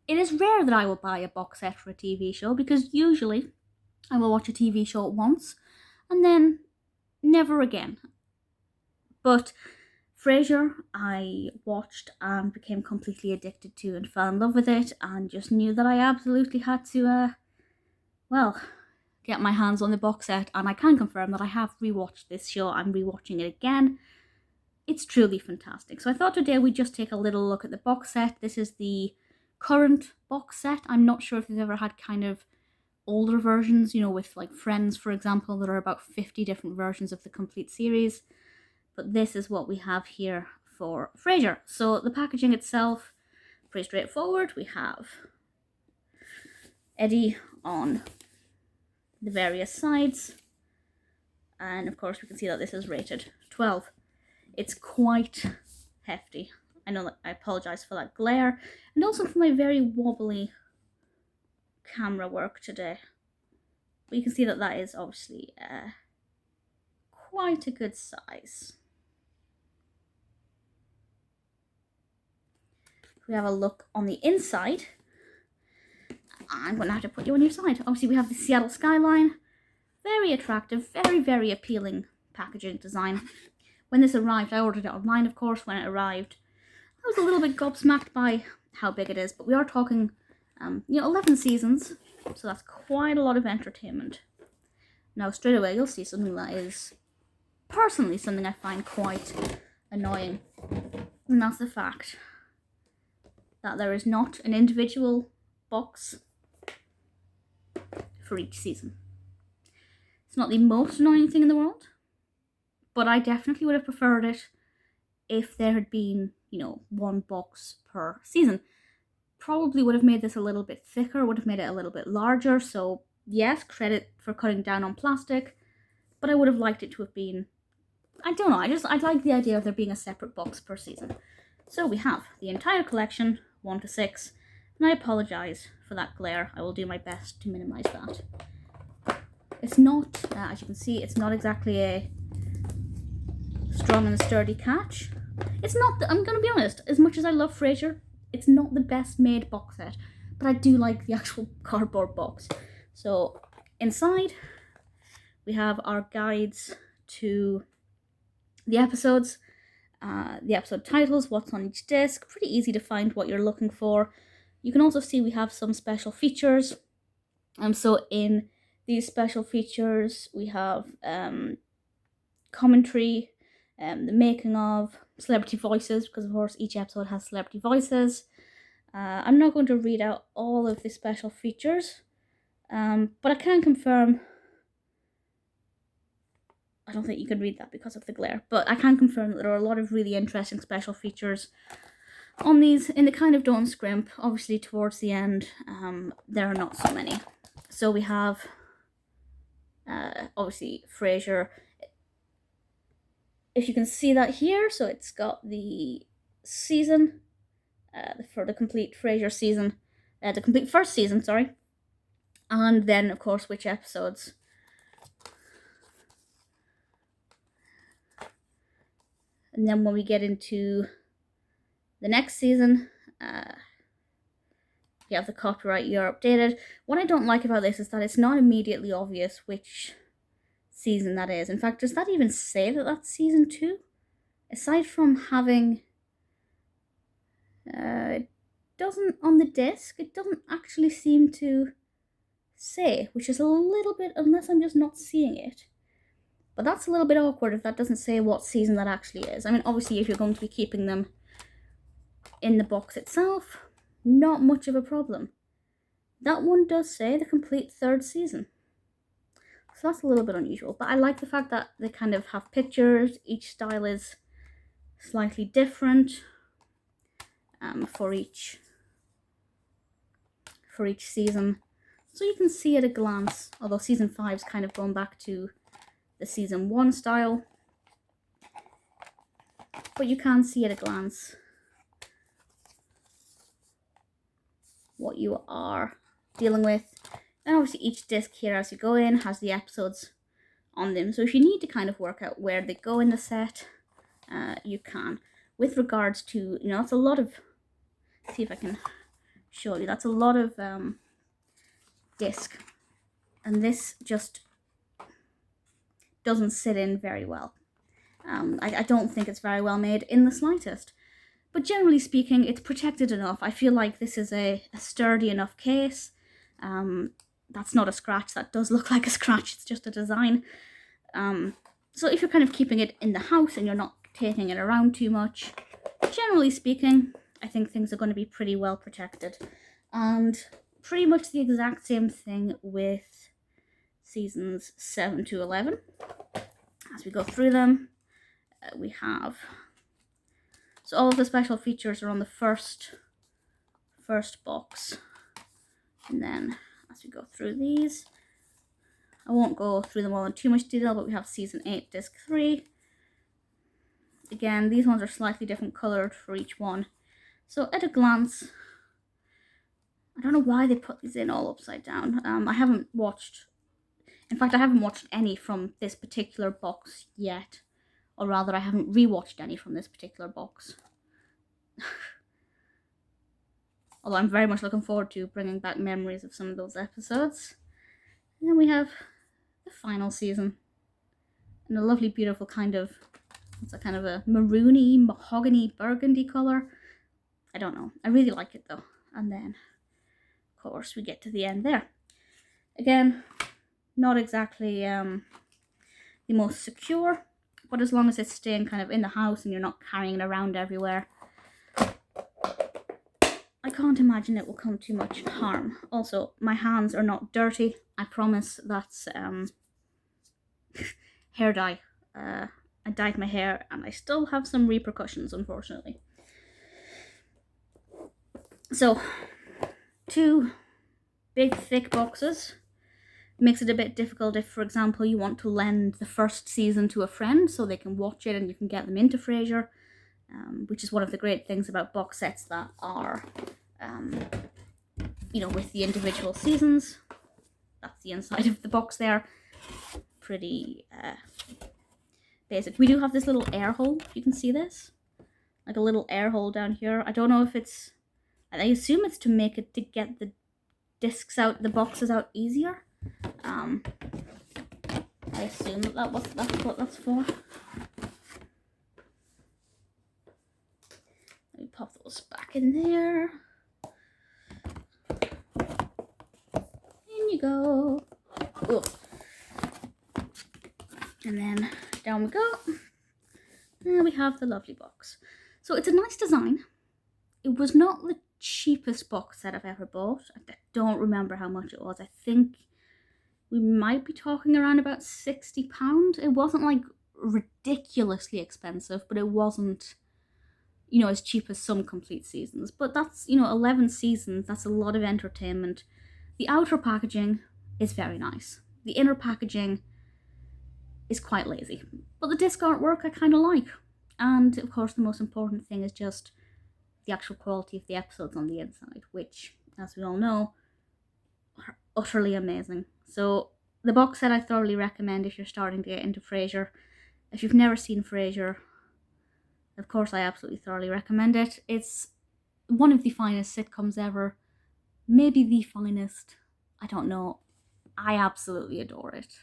it is rare that I will buy a box set for a TV show, because usually I will watch a TV show once and then never again. But Frasier, I watched and became completely addicted to and fell in love with it, and just knew that I absolutely had to, get my hands on the box set. And I can confirm that I have rewatched this show. I'm rewatching it again. It's truly fantastic. So I thought today we'd just take a little look at the box set. This is the current box set. I'm not sure if you've ever had kind of older versions, with like Friends, for example. There are about 50 different versions of the complete series. But this is what we have here for Frasier. So the packaging itself, pretty straightforward. We have Eddie on the various sides. And of course we can see that this is rated 12. It's quite hefty. I know that I apologise for that glare, and also for my very wobbly camera work today. But you can see that that is obviously quite a good size. If we have a look on the inside, I'm going to have to put you on your side. Obviously we have the Seattle skyline. Very attractive, very, very appealing packaging design. When this arrived, I ordered it online, of course. When it arrived, I was a little bit gobsmacked by how big it is, but we are talking, 11 seasons, so that's quite a lot of entertainment. Now, straight away, you'll see something that is, personally, something I find quite annoying, and that's the fact that there is not an individual box for each season. It's not the most annoying thing in the world, but I definitely would have preferred it if there had been, one box per season. Probably would have made this a little bit thicker, would have made it a little bit larger. So yes, credit for cutting down on plastic, but I would have liked it to have been, I don't know, I like the idea of there being a separate box per season. So we have the entire collection, 1 to 6, and I apologise for that glare. I will do my best to minimise that. It's not, as you can see, it's not exactly a strong and sturdy catch. It's not, I'm going to be honest, as much as I love Frasier, it's not the best made box set, but I do like the actual cardboard box. So inside, we have our guides to the episodes, the episode titles, what's on each disc. Pretty easy to find what you're looking for. You can also see we have some special features. So in these special features, we have commentary, the making of, celebrity voices, because of course each episode has celebrity voices. I'm not going to read out all of the special features, but I can confirm, I don't think you can read that because of the glare, but I can confirm that there are a lot of really interesting special features on these, and they kind of don't scrimp. Obviously towards the end, there are not so many. So we have, obviously Frasier. If you can see that here, so it's got the season, for the complete Frasier season, the complete first season, sorry. And then, of course, which episodes. And then when we get into the next season, you have the copyright year updated. What I don't like about this is that it's not immediately obvious which season that is. In fact, does that even say that that's season 2? Aside from having, it doesn't, on the disc, it doesn't actually seem to say, which is a little bit, unless I'm just not seeing it. But that's a little bit awkward if that doesn't say what season that actually is. I mean, obviously, if you're going to be keeping them in the box itself, not much of a problem. That one does say the complete 3rd season. So that's a little bit unusual, but I like the fact that they kind of have pictures. Each style is slightly different for each season. So you can see at a glance, although season 5's kind of going back to the season 1 style, but you can see at a glance what you are dealing with. And obviously each disc here as you go in has the episodes on them. So if you need to kind of work out where they go in the set, you can. With regards to, it's a lot of, see if I can show you. That's a lot of disc, and this just doesn't sit in very well. I don't think it's very well made in the slightest. But generally speaking, it's protected enough. I feel like this is a sturdy enough case. That's not a scratch. That does look like a scratch. It's just a design. So if you're kind of keeping it in the house and you're not taking it around too much, generally speaking, I think things are going to be pretty well protected. And pretty much the exact same thing with seasons 7 to 11. As we go through them, we have... So all of the special features are on the first box. And then as we go through these, I won't go through them all in too much detail, but we have season 8, disc 3. Again, these ones are slightly different coloured for each one. So at a glance, I don't know why they put these in all upside down. I haven't watched any from this particular box yet. Or rather, I haven't rewatched any from this particular box. Although I'm very much looking forward to bringing back memories of some of those episodes. And then we have the final season. In a lovely, beautiful kind of... It's a kind of a maroony, mahogany, burgundy colour. I don't know. I really like it though. And then, of course, we get to the end there. Again, not exactly the most secure. But as long as it's staying kind of in the house and you're not carrying it around everywhere, I can't imagine it will come too much harm. Also, my hands are not dirty. I promise. That's hair dye. I dyed my hair and I still have some repercussions, unfortunately. So, 2 big thick boxes. Makes it a bit difficult if, for example, you want to lend the first season to a friend so they can watch it and you can get them into Frasier, which is one of the great things about box sets that are, with the individual seasons. That's the inside of the box there. Pretty basic. We do have this little air hole, if you can see this. Like a little air hole down here. I don't know if it's... I assume it's to get the discs out, the boxes out easier. I assume that's what that's for. Let me pop those back in there. In you go. Ooh. And then down we go. And we have the lovely box. So it's a nice design. It was not the cheapest box set I've ever bought. I don't remember how much it was. I think we might be talking around about £60. It wasn't like ridiculously expensive, but it wasn't, as cheap as some complete seasons. But that's, 11 seasons, that's a lot of entertainment. The outer packaging is very nice. The inner packaging is quite lazy. But the disc artwork I kind of like. And of course the most important thing is just the actual quality of the episodes on the inside, which, as we all know, are utterly amazing. So the box set I thoroughly recommend if you're starting to get into Frasier. If you've never seen Frasier, of course I absolutely thoroughly recommend it. It's one of the finest sitcoms ever. Maybe the finest. I don't know. I absolutely adore it.